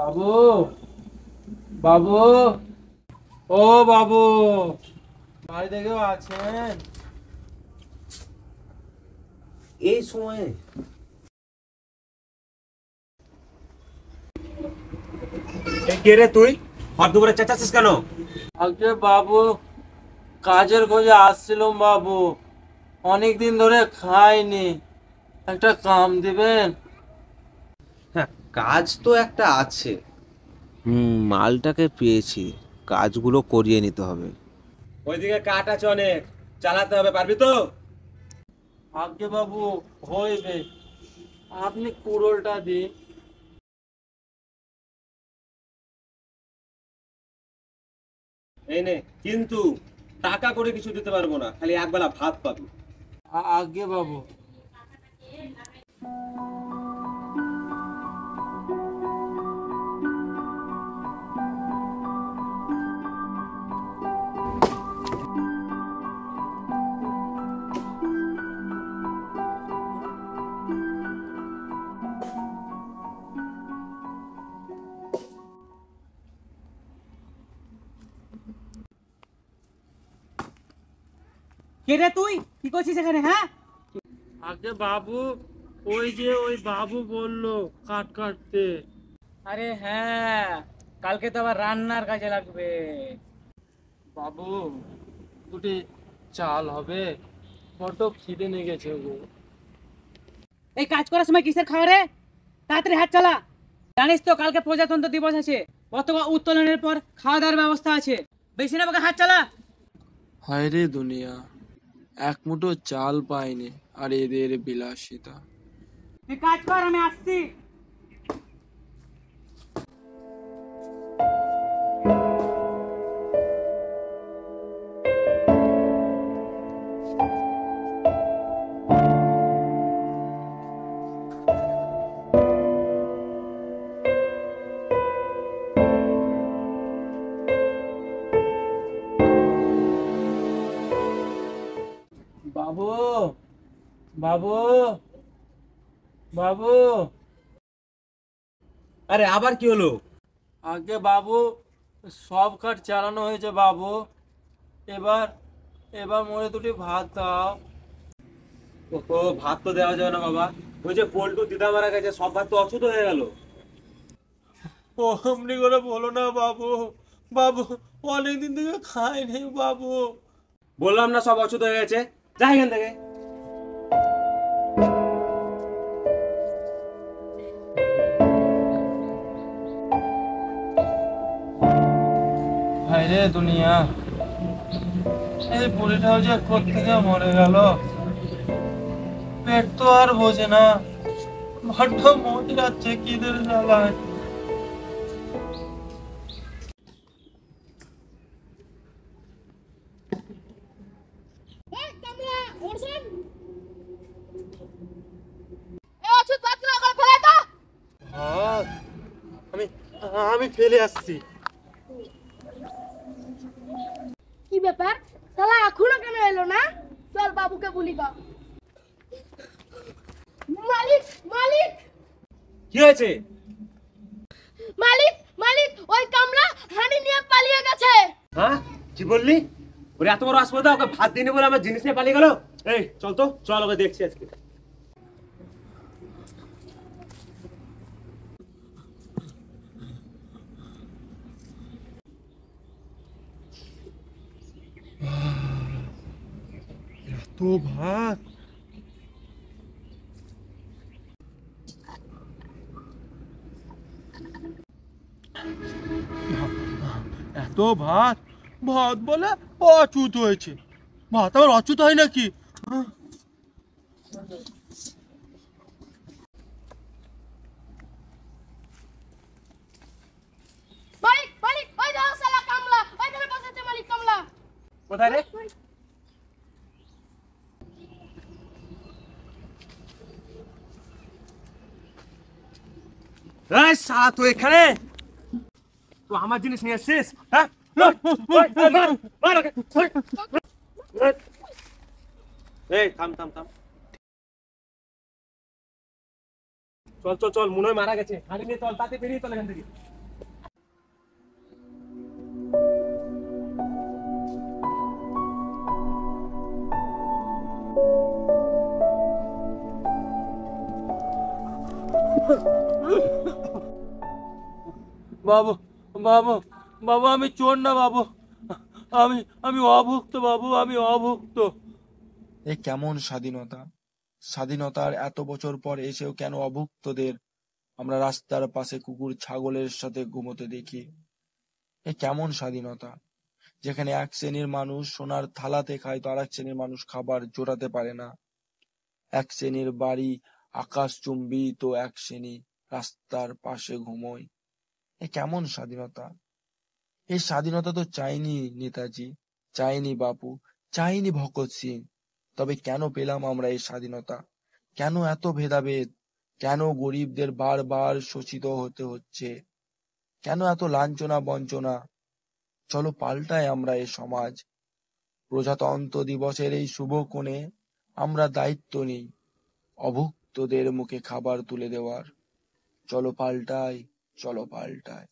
বাবু, বাবু, ও বাবু, বাড়িতে কেউ আছেন? এই সময়ে কে রে তুই? হর দুপুরে চেঁচাচ্ছিস কেন? আগে বাবু, কাজের খোঁজে আসছিলাম বাবু, অনেকদিন ধরে খাইনি, একটা কাম দিবেন? হ্যাঁ, কাজ তো একটা আছে। মালটাকে পেয়েছি, কাজগুলো করিয়ে নিতে হবে। ওইদিকে কাঠ আছে অনেক, চালাতে হবে, পারবি তো? আগে বাবু, হইবে, আপনি কুড়োলটা দিন। এই নে, কিন্তু টাকা করে কিছু দিতে পারবো না, খালি একবেলা ভাত পাবি। আগে বাবু। কে রে তুই? কি করছিস এখানে? হ্যাঁ, আগে বাবু, ওই বাবু বললো কাট কাটতে। আরে হ্যাঁ, কালকে তো আবার রান্নার কাজে লাগবে। বাবু, দুটি চাল হবে, বড্ড খিদে নিয়ে গেছে গো। এই কাজ করার সময় কিসের খাওয়া রে? তাড়াতাড়ি হাত চালা। জানিস তো কালকে প্রজাতন্ত্র দিবস আছে, পতাকা উত্তোলনের পর খাওয়া দাওয়ার ব্যবস্থা আছে। বেশি না, হাত চালা। হায় রে দুনিয়া, এক মুঠো চাল পাইনি, আর এদের বিলাসিতা। তুই কাজ কর, আমি আসছি। বাবু, বাবু, বাবু। আরে আবার কি হলো? আগে বাবু, সব কাঠ চালানো হয়েছে বাবু, এবার এবার মনে দুটি ভাত দাও। ও, ভাত তো দেওয়া যাবে না বাবা, ওই যে পল্টু দিদা মারা গেছে, সব ভাত তো অছুত হয়ে গেল। ও অমনি করে বলো না বাবু, বাবু, অনেকদিন থেকে খাইনি বাবু। বললাম না সব অছুত হয়ে গেছে, যা এখান থেকে। হায় রে দুনিয়া, এই বুড়িটাও যে কোত্থেকে মরে গেল, পেট তো আর বোঝে না, বড্ড মরে যাচ্ছে খিদের জ্বালায়। ভাত, আমি আমি ফেলে আসছি। কি ব্যাপার, শালা এখনো কেন এলো না? চল বাবুকে বলি গা। মালিক, মালিক, কি হয়েছে? মালিক, মালিক, ওই কামলা হানি নিয়ে পালিয়ে গেছে। হ্যাঁ, কি বললি? ওরে এত বড় আসপদা, ওকে ভাত দিনে বলে আমার জিনিস নিয়ে পালিয়ে গেল। এই চল তো, চল ওকে দেখছি আজকে। এত ভাত, এত ভাত, ভাত বলে অচ্যুত হয়েছে। ভাত আবার অচ্যুত হয় নাকি? মালিক, মালিক, ওই দেখো শালা কামলা, ওইখানে বসেছে মালিক কামলা। কোথায় রে? এই শালা, তুই এখানে? তুই আমার জিনিস নিয়ে এসছিস? হ্যাঁ, মার ওকে। এই থাম থাম থাম, চল চল চল, মনে হয় মারা গেছে। হাঁড়ি নিয়ে চল, তাতে বেরিয়ে চল এখান থেকে। বাবু বাবু বাবু আমি চোর না বাবু, আমি আমি অভুক্ত বাবু, আমি অভুক্ত। এ কেমন স্বাধীনতা! স্বাধীনতার এত বছর পর এসেও কেন অভুক্তদের আমরা রাস্তার পাশে কুকুর ছাগলের সাথে ঘুমোতে দেখি? এ কেমন স্বাধীনতা, যেখানে এক শ্রেণীর মানুষ সোনার থালাতে খায় তো আরেক শ্রেণীর মানুষ খাবার জোটাতে পারে না। এক শ্রেণীর বাড়ি আকাশচুম্বী তো এক শ্রেণী রাস্তার পাশে ঘুমোয়। এ কেমন স্বাধীনতা! এই স্বাধীনতা তো চাইনি নেতাজি, চাইনি বাপু, চাইনি ভগৎ সিং। তবে কেন পেলাম আমরা এই স্বাধীনতা? কেন এত ভেদাভেদ? কেন গরিবদের বারবার শোষিত হতে হচ্ছে? কেন এত লাঞ্ছনা বঞ্চনা? চলো পাল্টাই আমরা এ সমাজ। প্রজাতন্ত্র দিবসের এই শুভ কোণে আমরা দায়িত্ব নিই অভুক্তদের মুখে খাবার তুলে দেওয়ার। চলো পাল্টাই, চলো পাল্টাই।